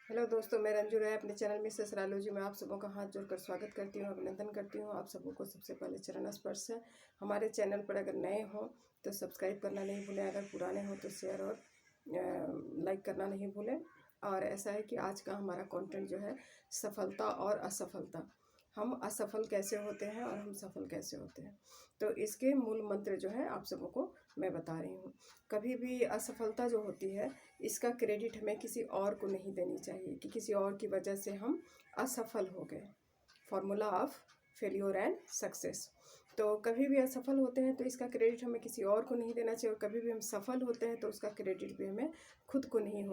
Hello दोस्तों, मैं रंजू राय अपने चैनल में ससुरालोजी में आप सबों का हाथ जोड़कर स्वागत करती हूँ, अभिनंदन करती हूँ। आप सबों को सबसे पहले चरण स्पर्श है। हमारे चैनल पर अगर नए हो तो सब्सक्राइब करना नहीं भूलें, अगर पुराने हो तो शेयर और लाइक करना नहीं भूलें। और ऐसा है कि आज का हमारा कंटेंट जो है सफलता और असफलता, हम असफल कैसे होते हैं और हम सफल कैसे होते हैं, तो इसके मूल मंत्र जो है आप सबों को मैं बता रही हूँ। कभी भी असफलता जो होती है इसका क्रेडिट हमें किसी और को नहीं देनी चाहिए कि किसी और की वजह से हम असफल हो गए। Formula of failure and success. तो कभी भी असफल होते हैं तो इसका क्रेडिट हमें किसी और को नहीं देना चाहिए, और कभी भी हम सफल होते हैं तो उसका क्रेडिट भी हमें खुद को नहीं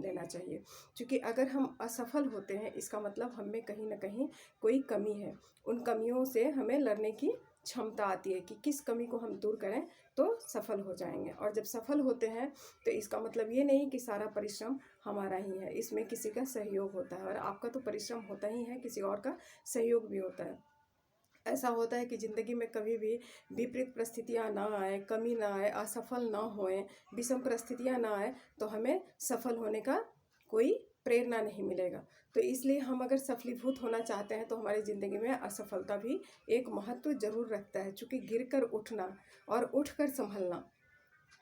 लेना चाहिए। क्योंकि अगर हम असफल होते हैं इसका मतलब हम में कहीं ना कहीं कोई कमी है। उन कमियों से हमें लड़ने की क्षमता आती है कि किस कमी को हम दूर करें तो सफल हो जाएंगे। और जब सफल होते हैं तो इसका मतलब ये नहीं कि सारा परिश्रम हमारा ही है, इसमें किसी का सहयोग होता है। और आपका तो परिश्रम होता ही है, किसी और का सहयोग भी होता है। ऐसा होता है कि ज़िंदगी में कभी भी विपरीत परिस्थितियाँ ना आए, कमी ना आए, असफल ना होएं, विषम परिस्थितियाँ ना आए तो हमें सफल होने का कोई प्रेरणा नहीं मिलेगा। तो इसलिए हम अगर सफलीभूत होना चाहते हैं तो हमारी ज़िंदगी में असफलता भी एक महत्व जरूर रखता है। चूँकि गिर कर उठना और उठ कर संभलना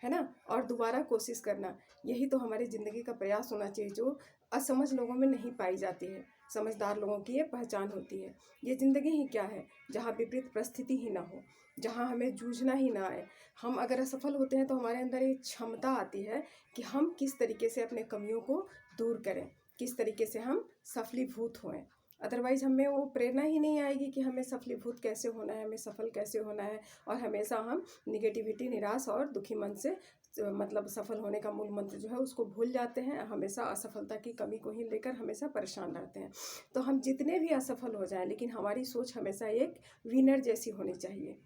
है ना, और दोबारा कोशिश करना, यही तो हमारी ज़िंदगी का प्रयास होना चाहिए, जो असमझ लोगों में नहीं पाई जाती है। समझदार लोगों की ये पहचान होती है। ये ज़िंदगी ही क्या है जहाँ विपरीत परिस्थिति ही ना हो, जहाँ हमें जूझना ही ना आए। हम अगर असफल होते हैं तो हमारे अंदर एक क्षमता आती है कि हम किस तरीके से अपने कमियों को दूर करें, किस तरीके से हम सफलीभूत होएं। अदरवाइज हमें वो प्रेरणा ही नहीं आएगी कि हमें सफलीभूत कैसे होना है, हमें सफल कैसे होना है। और हमेशा हम निगेटिविटी, निराश और दुखी मन से मतलब सफल होने का मूल मंत्र जो है उसको भूल जाते हैं। हमेशा असफलता की कमी को ही लेकर हमेशा परेशान रहते हैं। तो हम जितने भी असफल हो जाएं, लेकिन हमारी सोच हमेशा एक विनर जैसी होनी चाहिए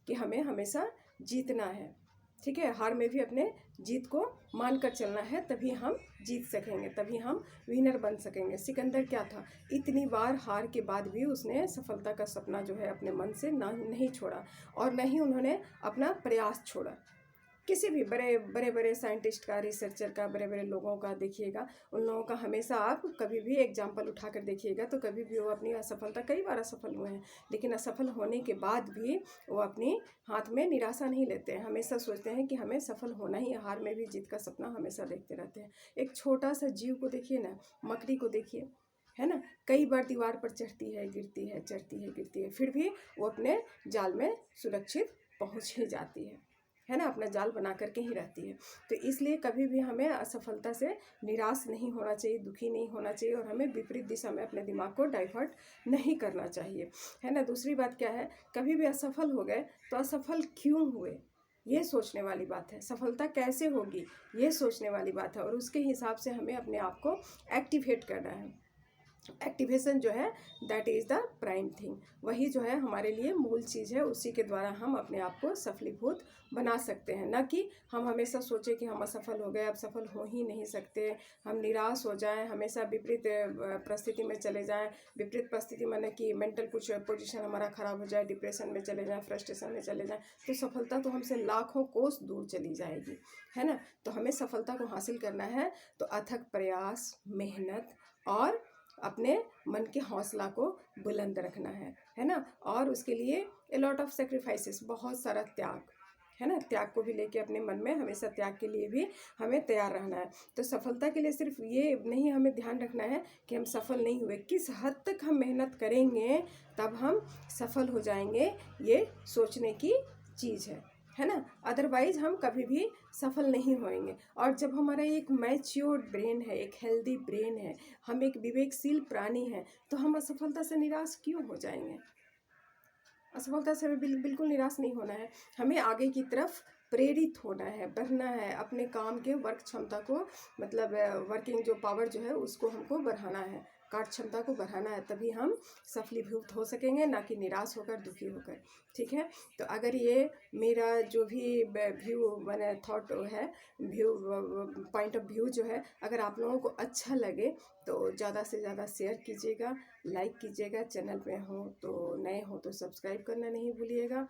कि हमें हमेशा जीतना है। ठीक है, हार में भी अपने जीत को मान कर चलना है, तभी हम जीत सकेंगे, तभी हम विनर बन सकेंगे। सिकंदर क्या था, इतनी बार हार के बाद भी उसने सफलता का सपना जो है अपने मन से ना नहीं छोड़ा, और न ही उन्होंने अपना प्रयास छोड़ा। किसी भी बड़े साइंटिस्ट का, रिसर्चर का, बड़े बड़े लोगों का देखिएगा, उन लोगों का हमेशा आप कभी भी एग्जाम्पल उठा कर देखिएगा तो कभी भी वो अपनी असफलता, कई बार असफल हुए हैं, लेकिन असफल होने के बाद भी वो अपनी हाथ में निराशा नहीं लेते हैं। हमेशा सोचते हैं कि हमें सफल होना ही, हार में भी जीत का सपना हमेशा देखते रहते हैं। एक छोटा सा जीव को देखिए ना, मकड़ी को देखिए, है ना, कई बार दीवार पर चढ़ती है, गिरती है, चढ़ती है, गिरती है, फिर भी वो अपने जाल में सुरक्षित पहुंच ही जाती है ना, अपना जाल बना करके ही रहती है। तो इसलिए कभी भी हमें असफलता से निराश नहीं होना चाहिए, दुखी नहीं होना चाहिए, और हमें विपरीत दिशा में अपने दिमाग को डाइवर्ट नहीं करना चाहिए, है ना। दूसरी बात क्या है, कभी भी असफल हो गए तो असफल क्यों हुए ये सोचने वाली बात है। सफलता कैसे होगी ये सोचने वाली बात है, और उसके हिसाब से हमें अपने आप को एक्टिवेट करना है। एक्टिवेशन जो है that is the prime thing, वही जो है हमारे लिए मूल चीज़ है। उसी के द्वारा हम अपने आप को सफलीभूत बना सकते हैं, ना कि हम हमेशा सोचें कि हम असफल हो गए, अब सफल हो ही नहीं सकते, हम निराश हो जाएं, हमेशा विपरीत परिस्थिति में चले जाएं। विपरीत परिस्थिति माने कि मेंटल कुछ पोजीशन हमारा ख़राब हो जाए, डिप्रेशन में चले जाएं, फ्रस्ट्रेशन में चले जाएं, तो सफलता तो हमसे लाखों कोस दूर चली जाएगी, है ना। तो हमें सफलता को हासिल करना है तो अथक प्रयास, मेहनत और अपने मन के हौसला को बुलंद रखना है ना। और उसके लिए ए लॉट ऑफ सेक्रीफाइसेस, बहुत सारा त्याग, है ना। त्याग को भी लेके अपने मन में हमेशा त्याग के लिए भी हमें तैयार रहना है। तो सफलता के लिए सिर्फ ये नहीं हमें ध्यान रखना है कि हम सफल नहीं हुए, किस हद तक हम मेहनत करेंगे तब हम सफल हो जाएंगे, ये सोचने की चीज़ है ना। अदरवाइज हम कभी भी सफल नहीं होएंगे। और जब हमारा एक मैच्योर ब्रेन है, एक हेल्दी ब्रेन है, हम एक विवेकशील प्राणी हैं, तो हम असफलता से निराश क्यों हो जाएंगे। असफलता से हमें बिल्कुल निराश नहीं होना है, हमें आगे की तरफ प्रेरित होना है, बढ़ना है, अपने काम के वर्क क्षमता को, मतलब वर्किंग जो पावर जो है उसको हमको बढ़ाना है, कार्य क्षमता को बढ़ाना है, तभी हम सफलीभूत हो सकेंगे, ना कि निराश होकर, दुखी होकर। ठीक है, तो अगर ये मेरा जो भी व्यू मैंने थॉट है, व्यू पॉइंट ऑफ व्यू जो है, अगर आप लोगों को अच्छा लगे तो ज़्यादा से ज़्यादा शेयर कीजिएगा, लाइक कीजिएगा। चैनल पे हो तो, नए हो तो सब्सक्राइब करना नहीं भूलिएगा।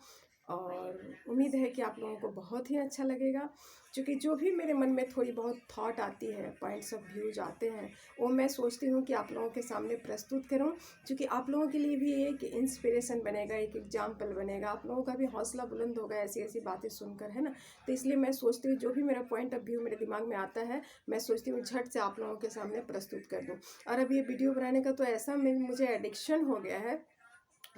और उम्मीद है कि आप लोगों को बहुत ही अच्छा लगेगा। क्योंकि जो भी मेरे मन में थोड़ी बहुत थॉट आती है, पॉइंट्स ऑफ व्यूज आते हैं, वो मैं सोचती हूँ कि आप लोगों के सामने प्रस्तुत करूँ, क्योंकि आप लोगों के लिए भी एक इंस्पिरेशन बनेगा, एक एग्जाम्पल बनेगा, आप लोगों का भी हौसला बुलंद होगा ऐसी ऐसी बातें सुनकर, है ना। तो इसलिए मैं सोचती हूँ जो भी मेरा पॉइंट ऑफ व्यू मेरे दिमाग में आता है, मैं सोचती हूँ झट से आप लोगों के सामने प्रस्तुत कर दूँ। और अब ये वीडियो बनाने का तो ऐसा मुझे एडिक्शन हो गया है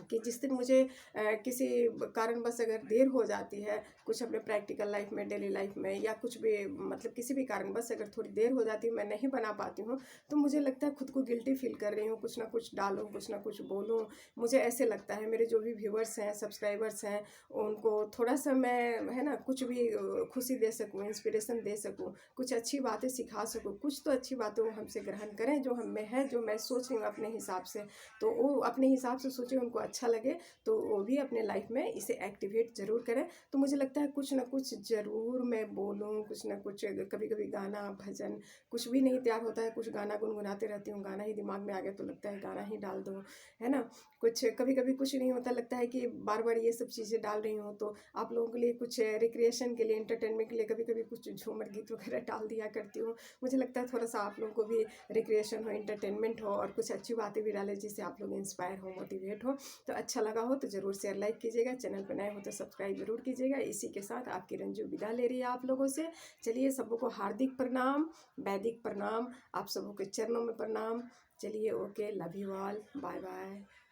कि जिस दिन मुझे किसी कारणवश अगर देर हो जाती है, कुछ अपने प्रैक्टिकल लाइफ में, डेली लाइफ में, या कुछ भी मतलब किसी भी कारणवश अगर थोड़ी देर हो जाती है, मैं नहीं बना पाती हूँ, तो मुझे लगता है खुद को गिल्टी फील कर रही हूँ, कुछ ना कुछ डालूँ, कुछ ना कुछ बोलूँ। मुझे ऐसे लगता है मेरे जो भी व्यूअर्स हैं, सब्सक्राइबर्स हैं, उनको थोड़ा सा मैं, है ना, कुछ भी खुशी दे सकूँ, इंस्पिरेशन दे सकूँ, कुछ अच्छी बातें सिखा सकूँ, कुछ तो अच्छी बातें वो हमसे ग्रहण करें जो हम में है, जो मैं सोच रही हूँ अपने हिसाब से। तो वो अपने हिसाब से सोचे, उनको अच्छा लगे, तो वो भी अपने लाइफ में इसे एक्टिवेट ज़रूर करें। तो मुझे लगता है कुछ ना कुछ ज़रूर मैं बोलूँ, कुछ ना कुछ, कभी कभी गाना, भजन, कुछ भी नहीं तैयार होता है, कुछ गाना गुनगुनाते रहती हूँ, गाना ही दिमाग में आ गया तो लगता है गाना ही डाल दूँ, है ना। कुछ कभी कभी कुछ नहीं होता, लगता है कि बार बार ये सब चीज़ें डाल रही हूँ, तो आप लोगों के लिए कुछ रिक्रिएशन के लिए, इंटरटेनमेंट के लिए कभी कभी कुछ झूमर गीत वगैरह डाल दिया करती हूँ। मुझे लगता है थोड़ा सा आप लोगों को भी रिक्रिएशन हो, इंटरटेनमेंट हो, और कुछ अच्छी बातें भी डालें जिससे आप लोग इंस्पायर हो, मोटिवेट हो। तो अच्छा लगा हो तो ज़रूर शेयर लाइक कीजिएगा, चैनल पर नए हो तो सब्सक्राइब जरूर कीजिएगा। इसी के साथ आपकी रंजू विदा ले रही है आप लोगों से। चलिए, सबको हार्दिक प्रणाम, वैदिक प्रणाम, आप सबों के चरणों में प्रणाम। चलिए, okay, love you all, bye bye.